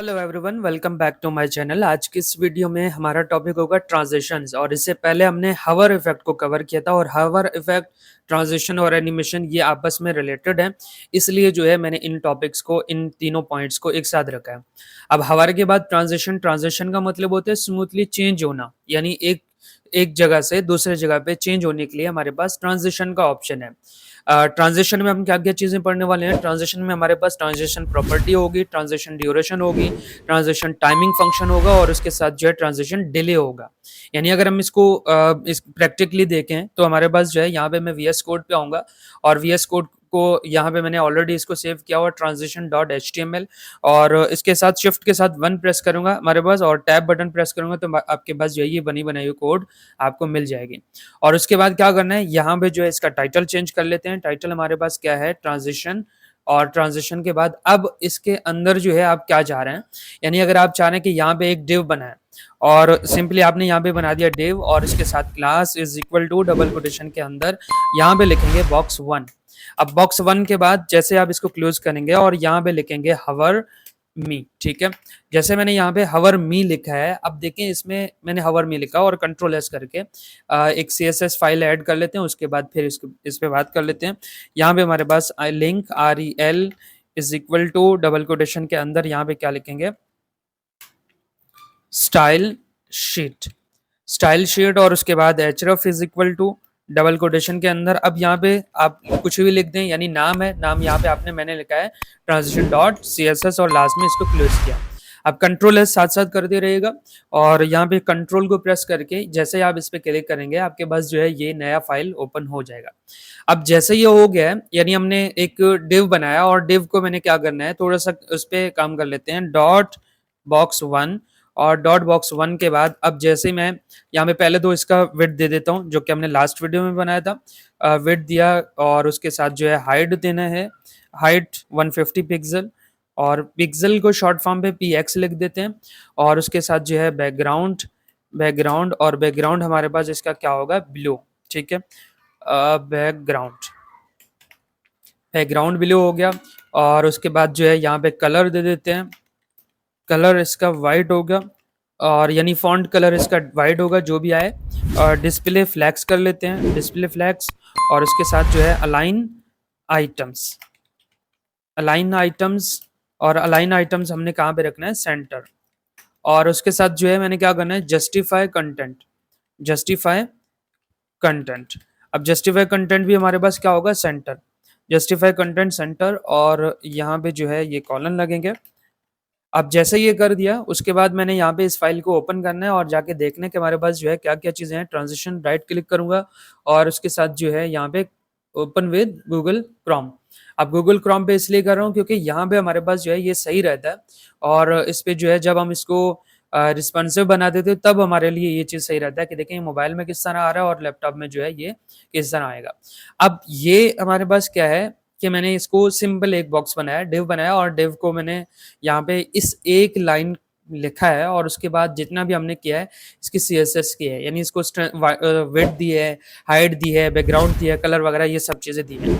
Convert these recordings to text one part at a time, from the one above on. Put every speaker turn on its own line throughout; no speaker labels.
Hello everyone, welcome back to my channel. आज की इस वीडियो में हमारा टॉपिक होगा ट्रांजिशंस। और इससे पहले हमने हवर इफेक्ट को कवर किया था, और हवर इफेक्ट, ट्रांजिशन और एनिमेशन ये आपस में रिलेटेड है। इसलिए जो है मैंने इन टॉपिक्स को, इन तीनों पॉइंट्स को एक साथ रखा है। अब हवर के बाद ट्रांजिशन। ट्रांजिशन का मतलब होता है स्मूथली चेंज होना, यानी एक एक जगह से दूसरे जगह पे चेंज होने के लिए हमारे पास ट्रांजिशन का ऑप्शन है। ट्रांजिशन में हम क्या क्या चीजें पढ़ने वाले हैं। ट्रांजिशन में हमारे पास ट्रांजिशन प्रॉपर्टी होगी, ट्रांजिशन ड्यूरेशन होगी, ट्रांजिशन टाइमिंग फंक्शन होगा, और उसके साथ जो है ट्रांजिशन डिले होगा। यानी अगर हम इसको इस प्रैक्टिकली देखें तो हमारे पास जो है, यहाँ पे मैं वीएस कोड पे आऊंगा, और वीएस कोड को यहाँ पे मैंने ऑलरेडी इसको सेव किया हुआ ट्रांजिशन डॉट HTML। और इसके साथ शिफ्ट के साथ 1 प्रेस करूंगा हमारे पास, और टैब बटन प्रेस करूंगा तो आपके पास जो है ये बनी बनाई हुई कोड आपको मिल जाएगी। और उसके बाद क्या करना है, यहाँ पे जो है इसका टाइटल चेंज कर लेते हैं। टाइटल हमारे पास क्या है, ट्रांजिशन। और ट्रांजिशन के बाद अब इसके अंदर जो है आप क्या चाह रहे हैं, यानी अगर आप चाह रहे हैं कि यहाँ पे एक डिव बनाए, और सिंपली आपने यहाँ पे बना दिया डिव, और इसके साथ class is equal to double quotation के अंदर यहाँ पे लिखेंगे box1। अब box1 के बाद जैसे आप इसको क्लोज करेंगे और यहाँ पे लिखेंगे हवर मी। ठीक है, जैसे मैंने यहाँ पे हवर मी लिखा है, अब देखें इसमें मैंने हवर मी लिखा और कंट्रोल एस करके एक CSS फाइल ऐड कर लेते हैं। उसके बाद फिर इस पे बात कर लेते हैं। यहाँ पे हमारे पास link REL is equal to double quotation के अंदर यहाँ पे क्या लिखेंगे, स्टाइल शीट। स्टाइल शीट, और उसके बाद href is equal to double quotation के अंदर। अब यहाँ पे आप कुछ भी लिख दें, यानी नाम है, नाम यहाँ पे मैंने लिखा है ट्रांजिशन डॉट CSS, और लास्ट में इसको क्लोज किया। अब कंट्रोल एस साथ साथ करते रहिएगा, और यहाँ पे कंट्रोल को प्रेस करके जैसे आप इस पे क्लिक करेंगे आपके पास जो है ये नया फाइल ओपन हो जाएगा। अब जैसे ये हो गया है, यानी हमने एक डिव बनाया, और डिव को मैंने क्या करना है, थोड़ा सा उस पर काम कर लेते हैं, डॉट box1। और डॉट box1 के बाद अब जैसे मैं यहाँ पे पहले तो इसका विड्थ दे देता हूँ, जो कि हमने लास्ट वीडियो में बनाया था। विड्थ दिया, और उसके साथ जो है हाइट देना है, हाइट 150 पिक्सल, और पिक्सल को शॉर्ट फॉर्म पे PX लिख देते हैं। और उसके साथ जो है बैकग्राउंड, और बैकग्राउंड हमारे पास इसका क्या होगा, ब्लू। ठीक है, बैकग्राउंड बैकग्राउंड ब्लू हो गया। और उसके बाद जो है यहाँ पे कलर दे देते हैं, कलर इसका वाइट होगा, और यानी फॉन्ट कलर इसका वाइट होगा जो भी आए। और डिस्प्ले फ्लैक्स कर लेते हैं, डिस्प्ले फ्लैक्स। और उसके साथ जो है अलाइन आइटम्स, अलाइन आइटम्स। और अलाइन आइटम्स हमने कहाँ पे रखना है, सेंटर। और उसके साथ जो है मैंने क्या करना है, जस्टिफाई कंटेंट, जस्टिफाई कंटेंट। अब जस्टिफाई कंटेंट भी हमारे पास क्या होगा, सेंटर, जस्टिफाई कंटेंट सेंटर। और यहाँ पे जो है ये कॉलन लगेंगे। अब जैसे ये कर दिया, उसके बाद मैंने यहाँ पे इस फाइल को ओपन करना है और जाके देखने के हमारे पास जो है क्या क्या चीज़ें हैं। ट्रांजिशन राइट क्लिक करूंगा, और उसके साथ जो है यहाँ पे ओपन विद गूगल क्रोम। अब गूगल क्रोम पे इसलिए कर रहा हूँ क्योंकि यहाँ पे हमारे पास जो है ये सही रहता है, और इस पे जो है जब हम इसको रिस्पॉन्सिव बना देते हैं तब हमारे लिए ये चीज़ सही रहता है कि देखें मोबाइल में किस तरह आ रहा है और लैपटॉप में जो है ये किस तरह आएगा। अब ये हमारे पास क्या है कि मैंने इसको सिंपल एक बॉक्स बनाया, डिव बनाया, और डिव को मैंने यहाँ पे इस एक लाइन लिखा है, और उसके बाद जितना भी हमने किया है इसकी CSS की है, यानी इसको विड्थ दी है, हाइट दी है, बैकग्राउंड दी है, कलर वगैरह ये सब चीज़ें दी है।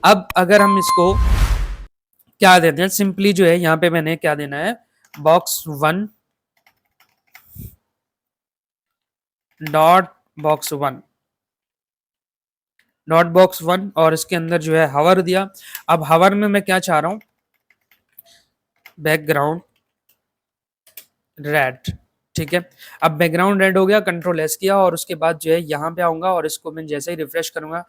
अब अगर हम इसको क्या देते हैं, सिंपली जो है यहाँ पे मैंने क्या देना है, box1 dot box1 dot box1, और इसके अंदर जो है हवर दिया। अब हवर में मैं क्या चाह रहा हूँ, बैकग्राउंड रेड। ठीक है, अब बैकग्राउंड रेड हो गया, कंट्रोल एस किया, और उसके बाद जो है यहाँ पे आऊंगा, और इसको मैं जैसे ही रिफ्रेश करूंगा,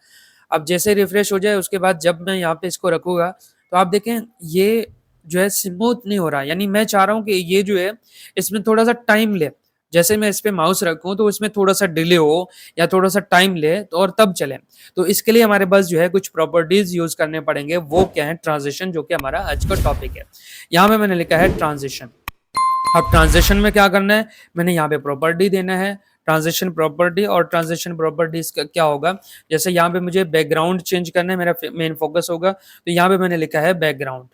अब जैसे ही रिफ्रेश हो जाए उसके बाद जब मैं यहाँ पे इसको रखूंगा तो आप देखें ये जो है स्मूथ नहीं हो रहा। यानी मैं चाह रहा हूँ कि ये जो है इसमें थोड़ा सा टाइम ले, जैसे मैं इस पे माउस रखूं तो इसमें थोड़ा सा डिले हो या थोड़ा सा टाइम ले तो और तब चले। तो इसके लिए हमारे पास जो है कुछ प्रॉपर्टीज यूज करने पड़ेंगे, वो क्या है, ट्रांजिशन, जो कि हमारा आज का टॉपिक है। यहाँ पे मैंने लिखा है ट्रांजिशन। अब ट्रांजिशन में क्या करना है, मैंने यहाँ पे प्रॉपर्टी देना है, ट्रांजिशन प्रॉपर्टी। और ट्रांजिशन प्रॉपर्टीज का क्या होगा, जैसे यहाँ पे मुझे बैकग्राउंड चेंज करना है, मेरा मेन फोकस होगा, तो यहाँ पे मैंने लिखा है बैकग्राउंड।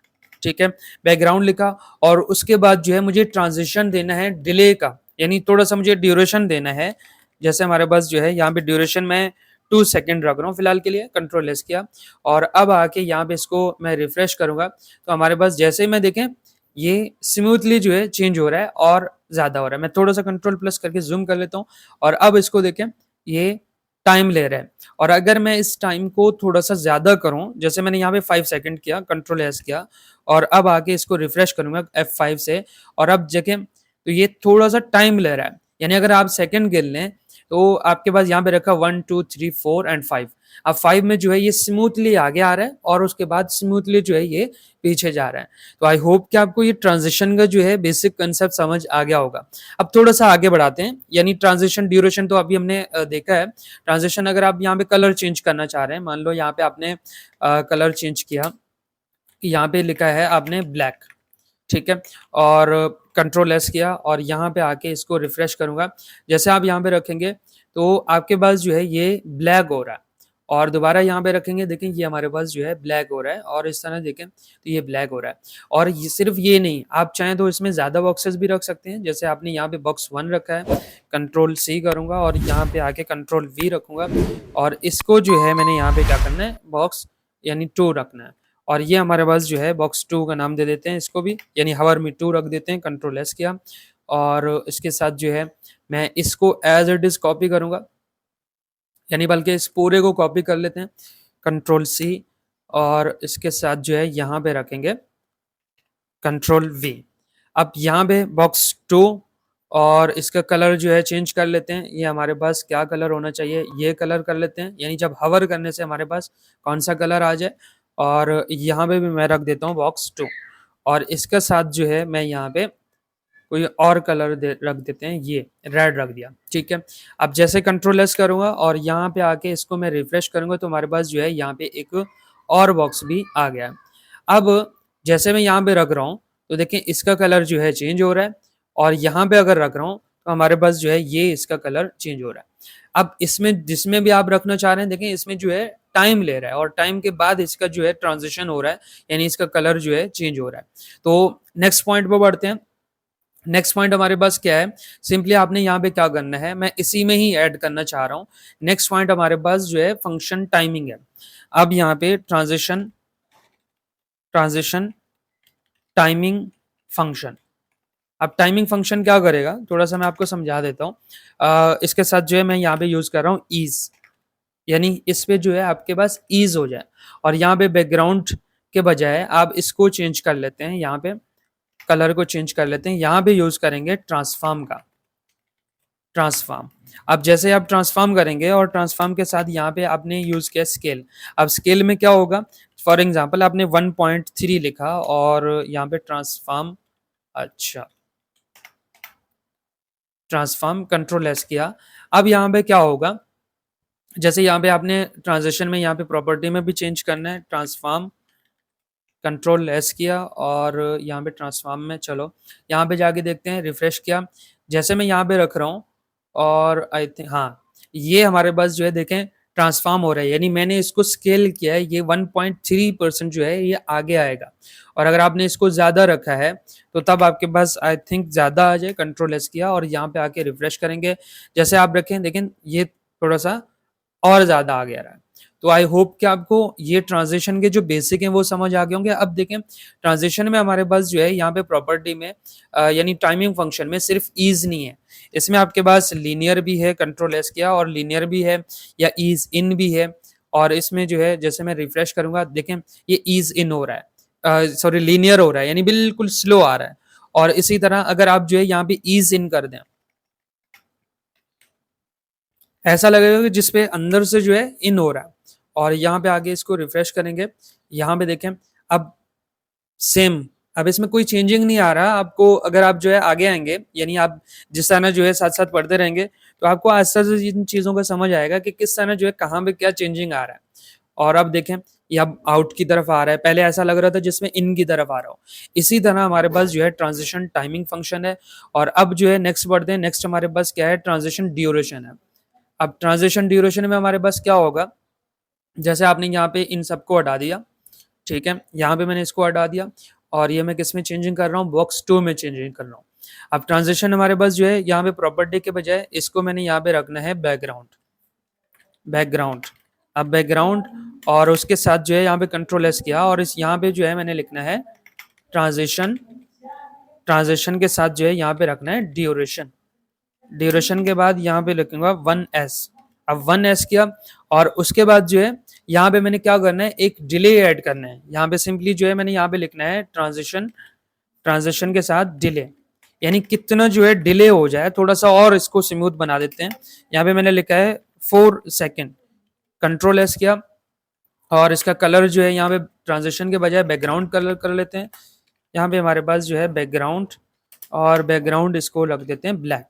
ठीक है, बैकग्राउंड लिखा, और उसके बाद जो है मुझे ट्रांजिशन देना है डिले का, यानी थोड़ा सा मुझे ड्यूरेशन देना है। जैसे हमारे पास जो है यहाँ पे ड्यूरेशन में 2 सेकेंड रख रहा हूँ फिलहाल के लिए, कंट्रोल एस किया, और अब आके यहाँ पे इसको मैं रिफ्रेश करूंगा तो हमारे पास जैसे ही मैं देखें ये स्मूथली जो है चेंज हो रहा है और ज़्यादा हो रहा है। मैं थोड़ा-सा कंट्रोल प्लस करके ज़ूम कर लेता हूँ और अब इसको देखें, ये टाइम ले रहा है और अगर मैं इस टाइम को थोड़ा-सा ज़्यादा करूँ, जैसे मैंने यहाँ पे 5 सेकंड किया, कंट्रोल एस किया और अब आके इसको रिफ्रेश करूँगा F5 से और अब देखें तो ये थोड़ा-सा टाइम ले रहा है। यानी अगर आप सेकंड गिन लें, तो आपके पास यहाँ पे रखा 1, 2, 3, 4 एंड 5। अब 5 में जो है ये स्मूथली आगे आ रहा है और उसके बाद स्मूथली जो है ये पीछे जा रहा है। तो आई होप कि आपको ये ट्रांज़िशन का जो है बेसिक कांसेप्ट समझ आ गया होगा। अब थोड़ा-सा आगे बढ़ाते हैं, यानी ट्रांज़िशन ड्यूरेशन तो अभी हमने देखा है। ट्रांज़िशन अगर आप यहाँ पे कलर चेंज करना चाह रहे हैं, मान लो यहाँ पे आपने कलर चेंज किया, यहाँ पे लिखा है आपने ब्लैक, ठीक है? और कंट्रोल एस किया और यहाँ पे आके इसको रिफ्रेश करूँगा। जैसे आप यहाँ पे रखेंगे, तो आपके पास जो है ये ब्लैक हो रहा है और दोबारा यहाँ पे रखेंगे, देखें ये हमारे पास जो है ब्लैक हो रहा है और इस तरह देखें तो ये ब्लैक हो रहा है। और ये सिर्फ ये नहीं, आप चाहें तो इसमें ज़्यादा बॉक्सेस भी रख सकते हैं। जैसे आपने यहाँ पे बॉक्स 1 रखा है, कंट्रोल सी करूँगा और यहाँ पे आके कंट्रोल वी रखूँगा और इसको जो है मैंने यहाँ पे क्या करना है, बॉक्स यानी 2 रखना है। और ये हमारे पास जो है बॉक्स 2 का नाम दे देते हैं इसको भी, यानी हवर में 2 रख देते हैं, कंट्रोल एस किया और इसके साथ जो है मैं इसको एज़ इट इज़ कॉपी करूँगा, यानी बल्कि इस पूरे को कॉपी कर लेते हैं, कंट्रोल सी और इसके साथ जो है यहाँ पे रखेंगे कंट्रोल वी। अब यहाँ पे बॉक्स 2 और इसका कलर जो है चेंज कर लेते हैं। ये हमारे पास क्या कलर होना चाहिए, ये कलर कर लेते हैं, यानी जब हवर करने से हमारे पास कौन-सा कलर आ जाए। और यहाँ पे भी मैं रख देता हूँ बॉक्स 2 और इसके साथ जो है मैं यहाँ पे कोई और कलर रख देते हैं, ये रेड रख दिया, ठीक है। अब जैसे कंट्रोल एस करूँगा और यहाँ पे आके इसको मैं रिफ्रेश करूँगा तो हमारे पास जो है यहाँ पे एक और बॉक्स भी आ गया। अब जैसे मैं यहाँ पे रख रहा हूँ तो देखिए इसका कलर जो है चेंज हो रहा है और यहाँ पे अगर रख रहा हूँ तो हमारे पास जो है ये इसका कलर चेंज हो रहा है। अब इसमें जिसमें भी आप रखना चाह रहे हैं, देखें इसमें जो है टाइम ले रहा है और टाइम के बाद इसका जो है ट्रांजिशन हो रहा है, यानी इसका कलर जो है चेंज हो रहा है। तो नेक्स्ट पॉइंट पे बढ़ते हैं। नेक्स्ट पॉइंट हमारे पास क्या है, सिंपली आपने यहाँ पे क्या करना है, मैं इसी में ही ऐड करना चाह रहा हूँ। नेक्स्ट पॉइंट हमारे पास जो है फंक्शन टाइमिंग है। अब यहाँ पे ट्रांजिशन ट्रांजिशन टाइमिंग फंक्शन। अब टाइमिंग फंक्शन क्या करेगा, थोड़ा-सा मैं आपको समझा देता हूँ। इसके साथ जो है मैं यहाँ पे यूज़ कर रहा हूँ ईज़, यानी इस पे जो है आपके पास ईज़ हो जाए और यहाँ पे बैकग्राउंड के बजाय आप इसको चेंज कर लेते हैं, यहाँ पे कलर को चेंज कर लेते हैं। यहाँ पे यूज़ करेंगे ट्रांसफॉर्म का, ट्रांसफॉर्म। अब जैसे आप ट्रांसफॉर्म करेंगे और ट्रांसफॉर्म के साथ यहाँ पे आपने यूज़ किया स्केल। अब स्केल में क्या होगा, फॉर एग्ज़ाम्पल आपने 1.3 लिखा और यहाँ पे ट्रांसफॉर्म, अच्छा, ट्रांसफॉर्म कंट्रोल एस किया। अब यहाँ पे क्या होगा, जैसे यहाँ पे आपने ट्रांजिशन में यहाँ पे प्रॉपर्टी में भी चेंज करना है, ट्रांसफॉर्म कंट्रोल एस किया और यहाँ पे ट्रांसफॉर्म में, चलो यहाँ पे जाके देखते हैं, रिफ्रेश किया। जैसे मैं यहाँ पे रख रहा हूँ और आई थिंक हाँ, ये हमारे पास जो है देखें ट्रांसफॉर्म हो रहा है, यानी मैंने इसको स्केल किया है, ये 1.3% जो है ये आगे आएगा और अगर आपने इसको ज़्यादा रखा है तो तब आपके पास आई थिंक ज़्यादा आ जाए, कंट्रोल एस किया और यहाँ पे आके रिफ्रेश करेंगे। जैसे आप रखें देखें ये थोड़ा सा और ज़्यादा आ गया रहा है। तो आई होप कि आपको ये ट्रांज़िशन के जो बेसिक हैं वो समझ आ गए होंगे। अब देखें ट्रांज़िशन में हमारे पास जो है यहाँ पे प्रॉपर्टी में यानी टाइमिंग फंक्शन में सिर्फ ईज़ नहीं है, इसमें आपके पास लीनियर भी है, कंट्रोल एस किया और लीनियर भी है या ईज़ इन भी है और इसमें जो है जैसे मैं रिफ्रेश करूँगा देखें ये ईज़ इन हो रहा है, सॉरी लीनियर हो रहा है, यानी बिल्कुल स्लो आ रहा है। और इसी तरह अगर आप जो है यहाँ पे ईज़ इन कर दें, ऐसा लगेगा कि जिस पे अंदर से जो है इन हो रहा है और यहाँ पे आगे इसको रिफ्रेश करेंगे, यहाँ पे देखें अब सेम, अब इसमें कोई चेंजिंग नहीं आ रहा आपको। अगर आप जो है आगे आएंगे, यानी आप जिस तरह जो है साथ साथ पढ़ते रहेंगे तो आपको आस्ते आस्ते इन चीज़ों का समझ आएगा कि किस तरह जो है कहाँ पे क्या चेंजिंग आ रहा है। और अब देखें ये अब आउट की तरफ आ रहा है, पहले ऐसा लग रहा था जिसमें इन की तरफ आ रहा हो। इसी तरह हमारे पास जो है ट्रांजिशन टाइमिंग फंक्शन है। और अब जो है नेक्स्ट बढ़ते हैं, नेक्स्ट हमारे पास क्या है, ट्रांजिशन ड्यूरेशन है। अब ट्रांजिशन ड्यूरेशन में हमारे पास क्या होगा, जैसे आपने यहाँ पे इन सबको हटा दिया, ठीक है, यहाँ पे मैंने इसको हटा दिया और ये मैं किस में चेंजिंग कर रहा हूँ, बॉक्स 2 में चेंजिंग कर रहा हूँ। अब ट्रांजिशन हमारे पास जो है यहाँ पे प्रॉपर्टी के बजाय इसको मैंने यहाँ पे रखना है बैकग्राउंड, बैकग्राउंड। अब बैकग्राउंड और उसके साथ जो है यहाँ पे कंट्रोल एस किया और इस यहाँ पे जो है मैंने लिखना है ट्रांजिशन ट्रांजिशन के साथ जो है यहाँ पे रखना है ड्यूरेशन। ड्यूरेशन के बाद यहाँ पे लिखूंगा 1s। अब 1s किया और उसके बाद जो है यहाँ पे मैंने क्या करना है, एक डिले ऐड करना है। यहाँ पे सिंपली जो है मैंने यहाँ पे लिखना है ट्रांजिशन के साथ डिले, यानी कितना जो है डिले हो जाए, थोड़ा सा और इसको स्मूथ बना देते हैं। यहाँ पे मैंने लिखा है 4 सेकेंड। कंट्रोल एस किया और इसका कलर जो है यहाँ पे ट्रांजिशन के बजाय बैकग्राउंड कलर कर लेते हैं। यहाँ पे हमारे पास जो है बैकग्राउंड, और बैकग्राउंड इसको रख देते हैं ब्लैक।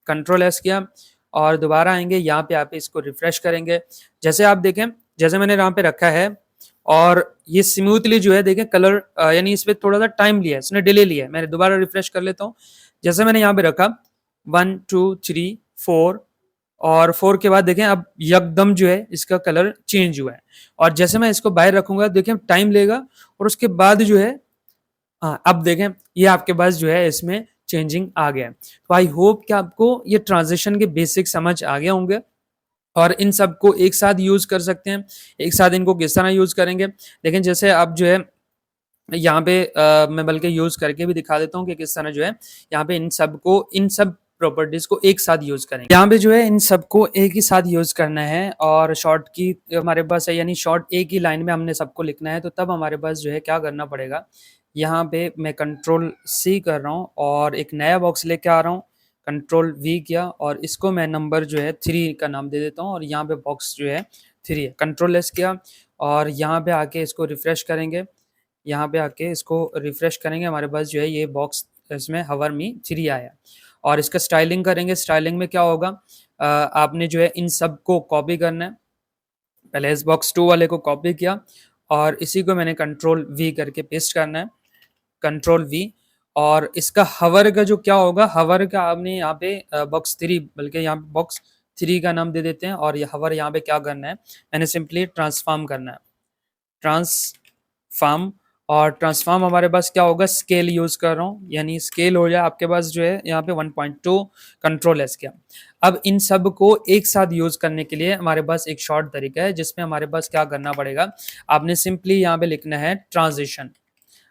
कंट्रोल एस किया और दोबारा आएंगे यहाँ पे, आप इसको रिफ्रेश करेंगे। जैसे आप देखें, जैसे मैंने यहाँ पे रखा है और ये स्मूथली जो है देखें कलर, यानी इस पर थोड़ा सा टाइम लिया है, इसने डिले लिया है। मैं दोबारा रिफ्रेश कर लेता हूँ। जैसे मैंने यहाँ पे रखा 1 2 3 4, और 4 के बाद देखें अब एकदम जो है इसका कलर चेंज हुआ है। और जैसे मैं इसको बाहर रखूंगा देखें टाइम लेगा, और उसके बाद जो है हाँ अब देखें ये आपके पास जो है इसमें चेंजिंग आ गया है। तो आई होप कि आपको ये ट्रांजिशन के बेसिक समझ आ गए होंगे और इन सब को एक साथ यूज कर सकते हैं। एक साथ इनको किस तरह यूज करेंगे, लेकिन जैसे आप जो है यहाँ पे मैं बल्कि यूज करके भी दिखा देता हूँ कि किस तरह जो है यहाँ पे इन सब प्रॉपर्टीज को एक साथ यूज करेंगे। यहाँ पे जो है इन सबको एक ही साथ यूज करना है और शॉर्ट की हमारे पास है, यानी शॉर्ट एक ही लाइन में हमने सबको लिखना है। तो तब हमारे पास जो है क्या करना पड़ेगा, यहाँ पे मैं कंट्रोल सी कर रहा हूँ और एक नया बॉक्स लेके आ रहा हूँ। कंट्रोल वी किया और इसको मैं नंबर जो है 3 का नाम दे देता हूँ, और यहाँ पे बॉक्स जो है 3 है। कंट्रोल एस किया और यहाँ पे आके इसको रिफ्रेश करेंगे। यहाँ पे आके इसको रिफ्रेश करेंगे, हमारे पास जो है ये बॉक्स इसमें हवर मी 3 आया। और इसका स्टाइलिंग करेंगे। स्टाइलिंग में क्या होगा, आपने जो है इन सब को कॉपी करना है। पहले इस बॉक्स 2 वाले को कॉपी किया और इसी को मैंने कंट्रोल वी करके पेस्ट करना है। कंट्रोल वी, और इसका हवर का जो क्या होगा, हवर का आपने यहाँ पे बॉक्स 3, बल्कि यहाँ पे बॉक्स 3 का नाम दे देते हैं। और ये हवर यहाँ पे क्या करना है, मैंने सिंपली ट्रांसफॉर्म करना है। ट्रांसफॉर्म, और ट्रांसफॉर्म हमारे पास क्या होगा, स्केल यूज कर रहा हूँ, यानी स्केल हो जाए आपके पास जो है यहाँ पे 1.2। कंट्रोल एस किया। अब इन सब को एक साथ यूज करने के लिए हमारे पास एक शॉर्ट तरीका है, जिसमें हमारे पास क्या करना पड़ेगा, आपने सिंपली यहाँ पे लिखना है ट्रांजिशन।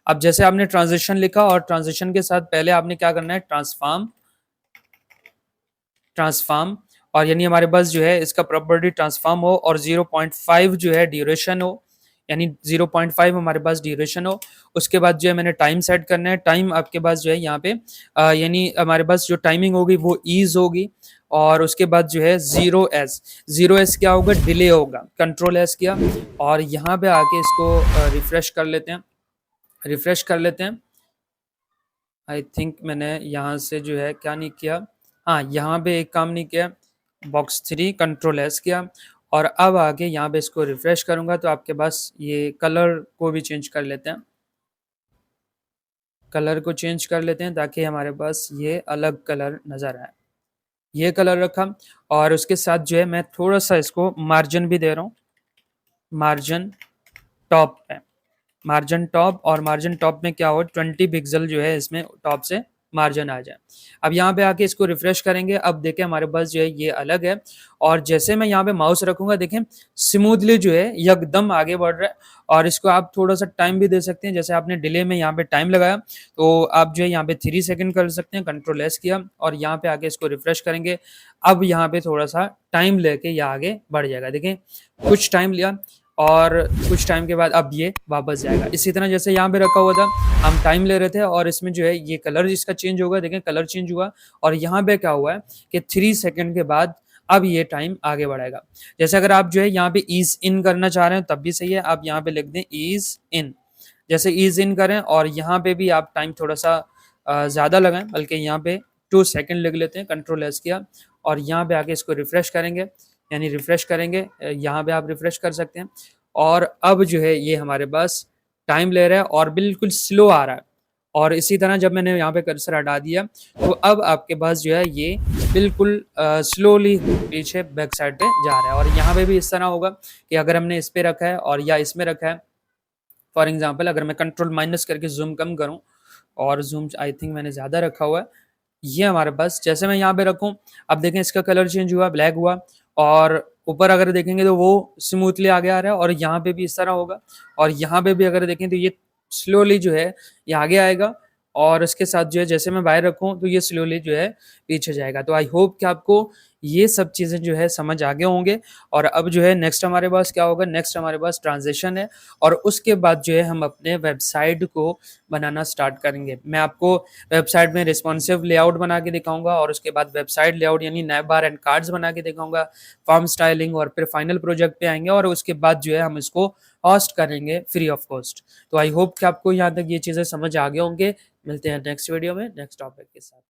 अब जैसे आपने ट्रांजिशन लिखा और ट्रांजिशन के साथ पहले आपने क्या करना है, ट्रांसफॉर्म, और यानी हमारे पास जो है इसका प्रॉपर्टी ट्रांसफॉर्म हो और 0.5 जो है ड्यूरेशन हो, यानी 0.5 हमारे पास ड्यूरेशन हो। उसके बाद जो है मैंने टाइम सेट करना है। टाइम आपके पास जो है यहाँ पे यानी हमारे पास जो टाइमिंग होगी वो ईज होगी। और उसके बाद जो है 0s क्या होगा, डिले होगा। कंट्रोल एस किया और यहाँ पे आके इसको रिफ्रेश कर लेते हैं। आई थिंक मैंने यहाँ से जो है क्या नहीं किया, हाँ यहाँ पे एक काम नहीं किया, बॉक्स 3 कंट्रोल एस किया और अब आगे यहाँ पे इसको रिफ्रेश करूंगा तो आपके पास ये कलर को भी चेंज कर लेते हैं। कलर को चेंज कर लेते हैं ताकि हमारे पास ये अलग कलर नज़र आए। ये कलर रखा और उसके साथ जो है मैं थोड़ा सा इसको मार्जिन भी दे रहा हूँ। मार्जिन टॉप पे, मार्जिन टॉप, और मार्जिन टॉप में क्या हो, 20 पिक्सल जो है इसमें टॉप से मार्जिन आ जाए। अब यहाँ पे आके इसको रिफ्रेश करेंगे। अब देखें हमारे पास जो है ये अलग है, और जैसे मैं यहाँ पे माउस रखूंगा देखें स्मूथली जो है एकदम आगे बढ़ रहा है। और इसको आप थोड़ा सा टाइम भी दे सकते हैं, जैसे आपने डिले में यहाँ पे टाइम लगाया तो आप जो है यहाँ पे 3 सेकंड कर सकते हैं। कंट्रोल एस किया और यहाँ पे आके इसको रिफ्रेश करेंगे। अब यहाँ पे थोड़ा सा टाइम लेके ये आगे बढ़ जाएगा। देखें कुछ टाइम लिया और कुछ टाइम के बाद अब ये वापस जाएगा। इसी तरह जैसे यहाँ पे रखा हुआ था, हम टाइम ले रहे थे और इसमें जो है ये कलर इसका चेंज होगा। देखें कलर चेंज हुआ और यहाँ पे क्या हुआ है कि 3 सेकंड के बाद अब ये टाइम आगे बढ़ेगा। जैसे अगर आप जो है यहाँ पे ईज इन करना चाह रहे हैं तब भी सही है, आप यहाँ पे लिख दें ईज इन। जैसे ईज इन करें और यहाँ पे भी आप टाइम थोड़ा सा ज़्यादा लगाएं, बल्कि यहाँ पे 2 सेकंड लिख लेते हैं। कंट्रोल एस किया और यहाँ पे आके इसको रिफ्रेश करेंगे, यानी रिफ्रेश करेंगे, यहाँ पे आप रिफ्रेश कर सकते हैं। और अब जो है ये हमारे पास टाइम ले रहा है और बिल्कुल स्लो आ रहा है। और इसी तरह जब मैंने यहाँ पे कर्सर हटा दिया तो अब आपके पास जो है ये बिल्कुल स्लोली पीछे बैक साइड पे जा रहा है। और यहाँ पे भी इस तरह होगा कि अगर हमने इस पे रखा है और या इसमें रखा है, फॉर एग्जाम्पल अगर मैं कंट्रोल माइनस करके जूम कम करूँ, और जूम आई थिंक मैंने ज़्यादा रखा हुआ है, ये हमारे पास जैसे मैं यहाँ पे रखूँ अब देखें इसका कलर चेंज हुआ, ब्लैक हुआ। और ऊपर अगर देखेंगे तो वो स्मूथली आगे आ रहा है और यहाँ पे भी इस तरह होगा। और यहाँ पे भी अगर देखें तो ये स्लोली जो है ये आगे आएगा और उसके साथ जो है जैसे मैं बाय रखूँ तो ये स्लोली जो है पीछे जाएगा। तो आई होप कि आपको ये सब चीज़ें जो है समझ आ गए होंगे और अब जो है नेक्स्ट हमारे पास क्या होगा, नेक्स्ट हमारे पास ट्रांज़िशन है और उसके बाद जो है हम अपने वेबसाइट को बनाना स्टार्ट करेंगे। मैं आपको वेबसाइट में रिस्पॉन्सिव लेआउट बना के दिखाऊँगा और उसके बाद वेबसाइट लेआउट यानी नैव बार एंड कार्ड्स बना के दिखाऊँगा, फॉर्म स्टाइलिंग और फिर फाइनल प्रोजेक्ट पे आएँगे और उसके बाद जो है हम इसको होस्ट करेंगे फ्री ऑफ कॉस्ट। तो आई होप कि आपको यहाँ तक ये चीज़ें समझ आ गए होंगे। मिलते हैं नेक्स्ट वीडियो में नेक्स्ट टॉपिक के साथ।